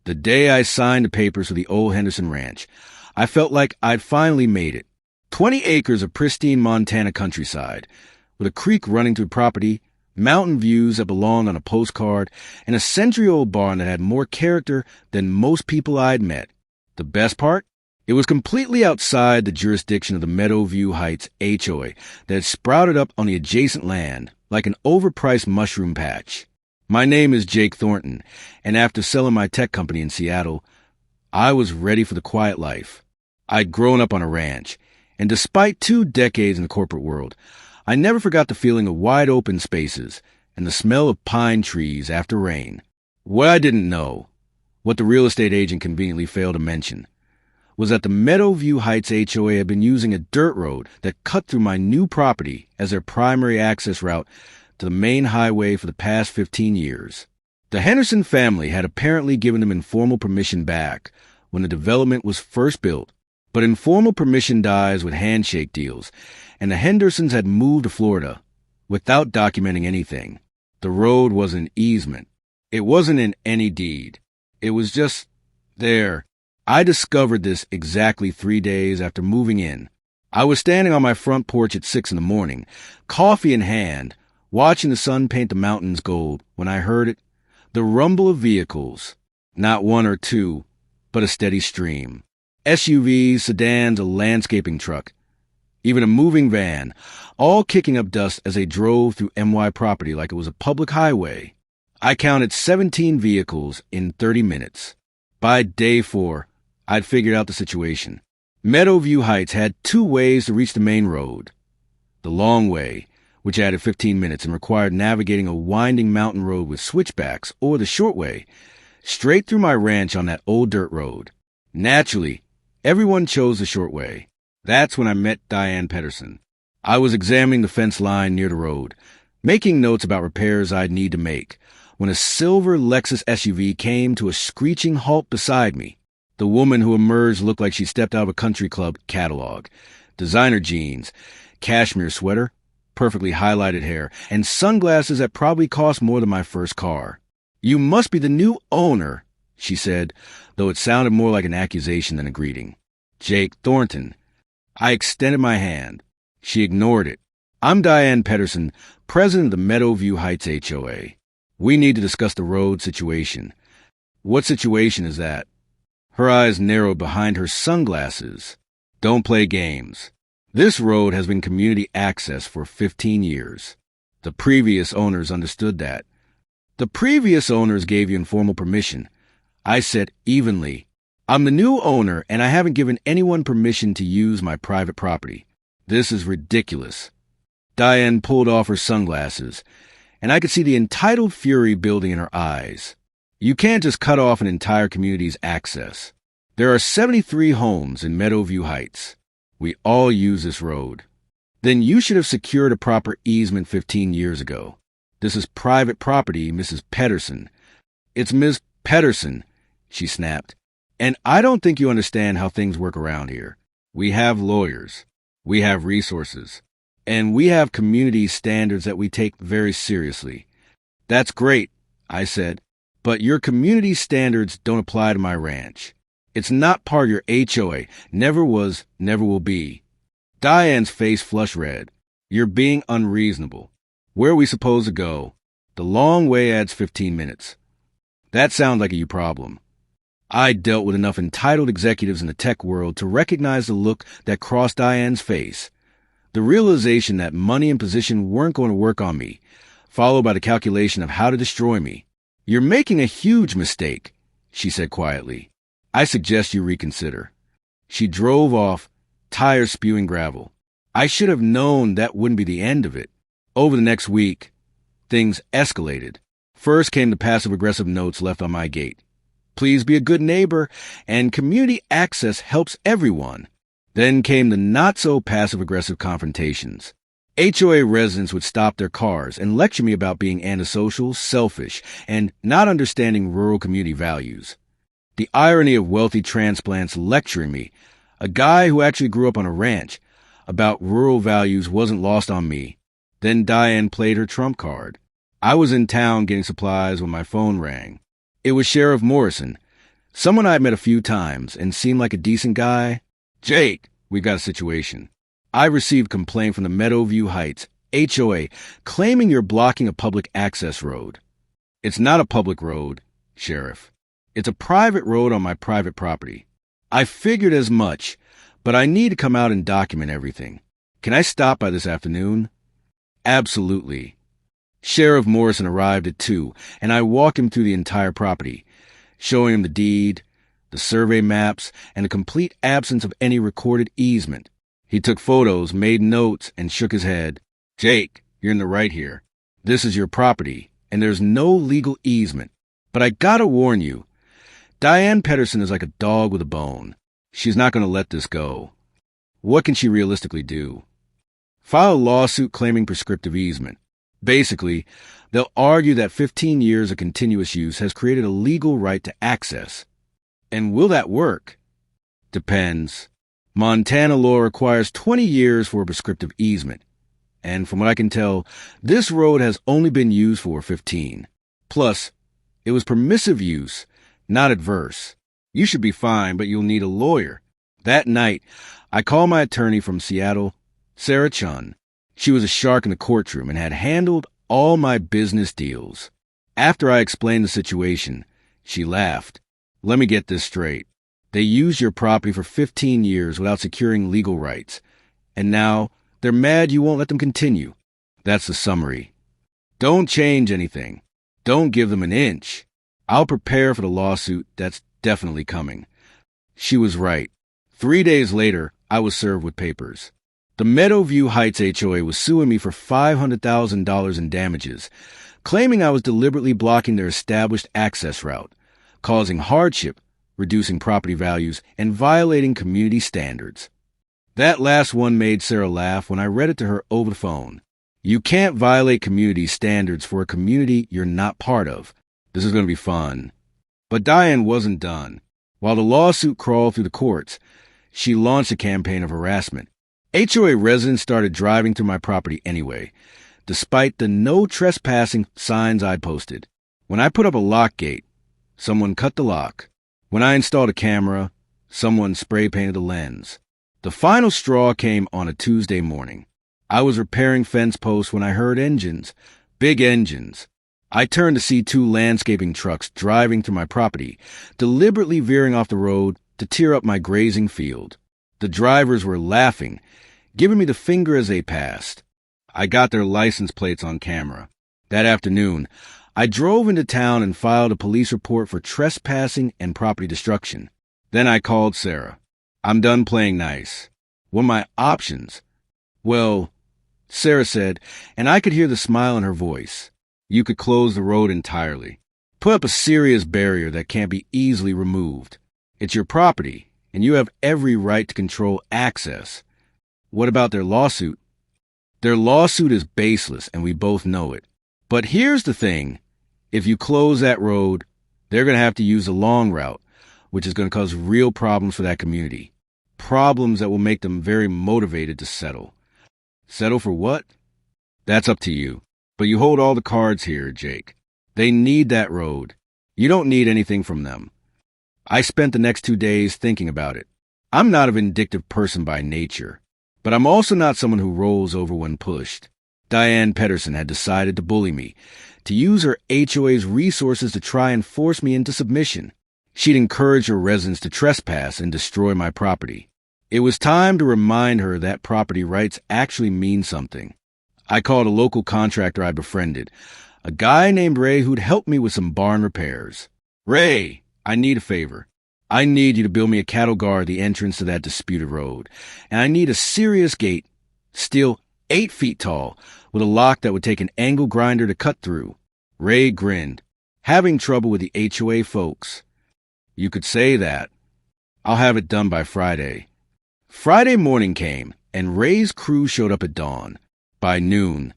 The day I signed the papers for the old Henderson Ranch, I felt like I'd finally made it. 20 acres of pristine Montana countryside, with a creek running through property, mountain views that belonged on a postcard, and a century-old barn that had more character than most people I'd met. The best part? It was completely outside the jurisdiction of the Meadowview Heights HOA that had sprouted up on the adjacent land like an overpriced mushroom patch. My name is Jake Thornton, and after selling my tech company in Seattle, I was ready for the quiet life. I'd grown up on a ranch, and despite 2 decades in the corporate world, I never forgot the feeling of wide-open spaces and the smell of pine trees after rain. What I didn't know, what the real estate agent conveniently failed to mention, was that the Meadowview Heights HOA had been using a dirt road that cut through my new property as their primary access route to the main highway for the past 15 years. The Henderson family had apparently given them informal permission back when the development was first built, but informal permission dies with handshake deals, and the Hendersons had moved to Florida without documenting anything. The road was an easement. It wasn't in any deed. It was just there. I discovered this exactly 3 days after moving in. I was standing on my front porch at 6 a.m, coffee in hand, watching the sun paint the mountains gold, when I heard it, the rumble of vehicles. Not one or two, but a steady stream. SUVs, sedans, a landscaping truck, even a moving van, all kicking up dust as they drove through MY property like it was a public highway. I counted 17 vehicles in 30 minutes. By day 4, I'd figured out the situation. Meadowview Heights had 2 ways to reach the main road. The long way, which added 15 minutes and required navigating a winding mountain road with switchbacks, or the short way, straight through my ranch on that old dirt road. Naturally, everyone chose the short way. That's when I met Diane Petterson. I was examining the fence line near the road, making notes about repairs I'd need to make, when a silver Lexus SUV came to a screeching halt beside me. The woman who emerged looked like she stepped out of a country club catalog. Designer jeans, cashmere sweater, perfectly highlighted hair, and sunglasses that probably cost more than my first car. "You must be the new owner," she said, though it sounded more like an accusation than a greeting. "Jake Thornton." I extended my hand. She ignored it. "I'm Diane Petterson, president of the Meadowview Heights HOA. We need to discuss the road situation." "What situation is that?" Her eyes narrowed behind her sunglasses. "Don't play games. This road has been community access for 15 years. The previous owners understood that." "The previous owners gave you informal permission," I said evenly. "I'm the new owner, and I haven't given anyone permission to use my private property. This is ridiculous." Diane pulled off her sunglasses, and I could see the entitled fury building in her eyes. "You can't just cut off an entire community's access. There are 73 homes in Meadowview Heights. We all use this road. Then you should have secured a proper easement 15 years ago. This is private property, Mrs. Petterson." "It's Ms. Petterson," she snapped. "And I don't think you understand how things work around here. We have lawyers. We have resources. And we have community standards that we take very seriously." "That's great," I said, "but your community standards don't apply to my ranch. It's not part of your HOA. Never was, never will be." Diane's face flushed red. "You're being unreasonable. Where are we supposed to go? The long way adds 15 minutes. That sounds like a you problem." I dealt with enough entitled executives in the tech world to recognize the look that crossed Diane's face. The realization that money and position weren't going to work on me, followed by the calculation of how to destroy me. "You're making a huge mistake," she said quietly. "I suggest you reconsider." She drove off, tires spewing gravel. I should have known that wouldn't be the end of it. Over the next week, things escalated. First came the passive-aggressive notes left on my gate. "Please be a good neighbor, and community access helps everyone." Then came the not-so-passive-aggressive confrontations. HOA residents would stop their cars and lecture me about being antisocial, selfish, and not understanding rural community values. The irony of wealthy transplants lecturing me, a guy who actually grew up on a ranch, about rural values wasn't lost on me. Then Diane played her trump card. I was in town getting supplies when my phone rang. It was Sheriff Morrison. Someone I'd met a few times and seemed like a decent guy. Jake, we've got a situation. I received a complaint from the Meadowview Heights HOA claiming you're blocking a public access road. It's not a public road, Sheriff. It's a private road on my private property. I figured as much, but I need to come out and document everything. Can I stop by this afternoon? Absolutely. Sheriff Morrison arrived at 2, and I walked him through the entire property, showing him the deed, the survey maps, and the complete absence of any recorded easement. He took photos, made notes, and shook his head. Jake, you're in the right here. This is your property, and there's no legal easement. But I gotta warn you, Diane Petterson is like a dog with a bone. She's not gonna let this go. What can she realistically do? File a lawsuit claiming prescriptive easement. Basically, they'll argue that 15 years of continuous use has created a legal right to access. And will that work? Depends. Montana law requires 20 years for a prescriptive easement. And from what I can tell, this road has only been used for 15. Plus, it was permissive use, not adverse. You should be fine, but you'll need a lawyer. That night, I called my attorney from Seattle, Sarah Chun. She was a shark in the courtroom and had handled all my business deals. After I explained the situation, she laughed. Let me get this straight. They used your property for 15 years without securing legal rights. And now, they're mad you won't let them continue. That's the summary. Don't change anything. Don't give them an inch. I'll prepare for the lawsuit that's definitely coming. She was right. 3 days later, I was served with papers. The Meadowview Heights HOA was suing me for $500,000 in damages, claiming I was deliberately blocking their established access route, causing hardship, reducing property values, and violating community standards. That last one made Sarah laugh when I read it to her over the phone. You can't violate community standards for a community you're not part of. This is going to be fun. But Diane wasn't done. While the lawsuit crawled through the courts, she launched a campaign of harassment. HOA residents started driving through my property anyway, despite the no trespassing signs I posted. When I put up a lock gate, someone cut the lock. When I installed a camera, someone spray painted the lens. The final straw came on a Tuesday morning. I was repairing fence posts when I heard engines, big engines. I turned to see 2 landscaping trucks driving through my property, deliberately veering off the road to tear up my grazing field. The drivers were laughing, giving me the finger as they passed. I got their license plates on camera. That afternoon, I drove into town and filed a police report for trespassing and property destruction. Then I called Sarah. I'm done playing nice. What are my options? Well, Sarah said, and I could hear the smile in her voice. You could close the road entirely. Put up a serious barrier that can't be easily removed. It's your property, and you have every right to control access. What about their lawsuit? Their lawsuit is baseless, and we both know it. But here's the thing. If you close that road, they're going to have to use the long route, which is going to cause real problems for that community. Problems that will make them very motivated to settle. Settle for what? That's up to you. But you hold all the cards here, Jake. They need that road. You don't need anything from them. I spent the next 2 days thinking about it. I'm not a vindictive person by nature, but I'm also not someone who rolls over when pushed. Diane Petterson had decided to bully me, to use her HOA's resources to try and force me into submission. She'd encourage her residents to trespass and destroy my property. It was time to remind her that property rights actually mean something. I called a local contractor I befriended, a guy named Ray who'd helped me with some barn repairs. Ray, I need a favor. I need you to build me a cattle guard at the entrance to that disputed road, and I need a serious gate, steel 8 feet tall, with a lock that would take an angle grinder to cut through. Ray grinned. Having trouble with the HOA folks. You could say that. I'll have it done by Friday. Friday morning came, and Ray's crew showed up at dawn. By noon,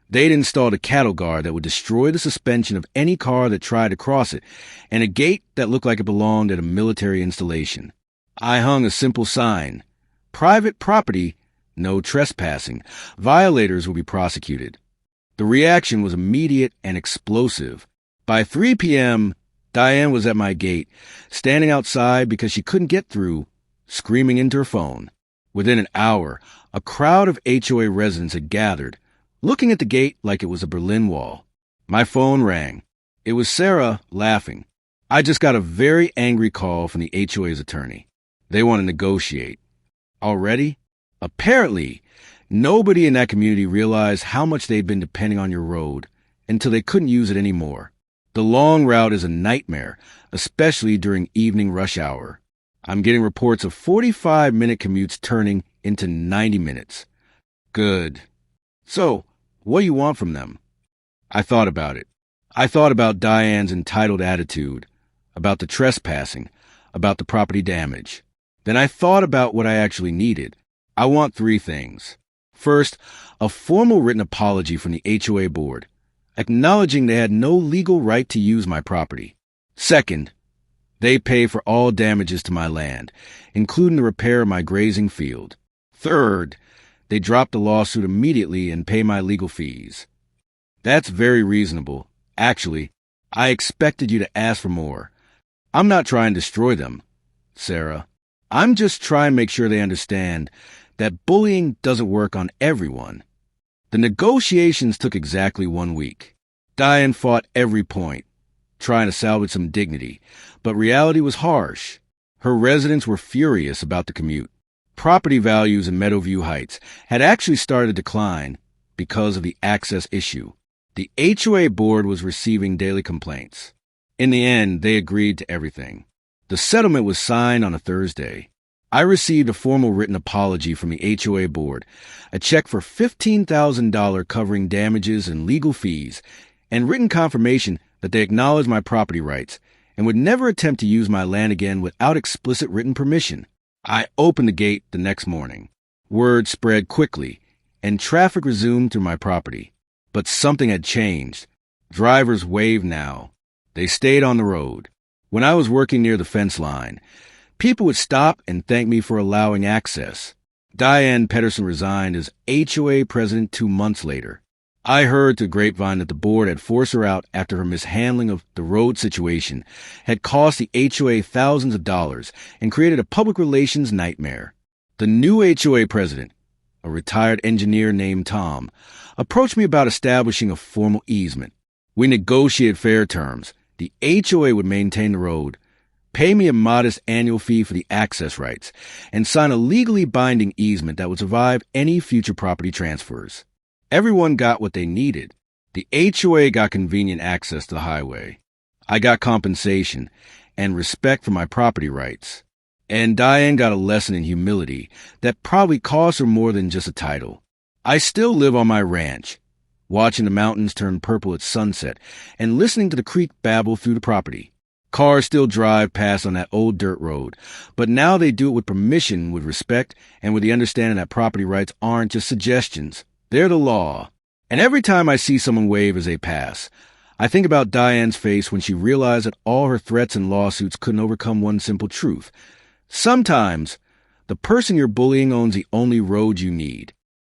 they'd installed a cattle guard that would destroy the suspension of any car that tried to cross it, and a gate that looked like it belonged at a military installation. I hung a simple sign. Private property, no trespassing. Violators will be prosecuted. The reaction was immediate and explosive. By 3 p.m., Diane was at my gate, standing outside because she couldn't get through, screaming into her phone. Within an hour, a crowd of HOA residents had gathered, looking at the gate like it was a Berlin Wall. My phone rang. It was Sarah, laughing. I just got a very angry call from the HOA's attorney. They want to negotiate. Already? Apparently, nobody in that community realized how much they'd been depending on your road until they couldn't use it anymore. The long route is a nightmare, especially during evening rush hour. I'm getting reports of 45-minute commutes turning into 90 minutes. Good. So, what do you want from them? I thought about it. I thought about Diane's entitled attitude, about the trespassing, about the property damage. Then I thought about what I actually needed. I want 3 things. First, a formal written apology from the HOA board, acknowledging they had no legal right to use my property. Second, they pay for all damages to my land, including the repair of my grazing field. Third, they drop the lawsuit immediately and pay my legal fees. That's very reasonable. Actually, I expected you to ask for more. I'm not trying to destroy them, Sarah. I'm just trying to make sure they understand that bullying doesn't work on everyone. The negotiations took exactly 1 week. Diane fought every point, trying to salvage some dignity, but reality was harsh. Her residents were furious about the commute. Property values in Meadowview Heights had actually started to decline because of the access issue. The HOA board was receiving daily complaints. In the end, they agreed to everything. The settlement was signed on a Thursday. I received a formal written apology from the HOA board, a check for $15,000 covering damages and legal fees, and written confirmation that they acknowledged my property rights and would never attempt to use my land again without explicit written permission. I opened the gate the next morning. Word spread quickly, and traffic resumed through my property. But something had changed. Drivers waved now. They stayed on the road. When I was working near the fence line, people would stop and thank me for allowing access. Diane Petterson resigned as HOA president 2 months later. I heard through grapevine that the board had forced her out after her mishandling of the road situation had cost the HOA thousands of dollars and created a public relations nightmare. The new HOA president, a retired engineer named Tom, approached me about establishing a formal easement. We negotiated fair terms. The HOA would maintain the road, pay me a modest annual fee for the access rights, and sign a legally binding easement that would survive any future property transfers. Everyone got what they needed. The HOA got convenient access to the highway. I got compensation and respect for my property rights. And Diane got a lesson in humility that probably cost her more than just a title. I still live on my ranch, watching the mountains turn purple at sunset and listening to the creek babble through the property. Cars still drive past on that old dirt road, but now they do it with permission, with respect, and with the understanding that property rights aren't just suggestions. They're the law. And every time I see someone wave as they pass, I think about Diane's face when she realized that all her threats and lawsuits couldn't overcome one simple truth. Sometimes, the person you're bullying owns the only road you need.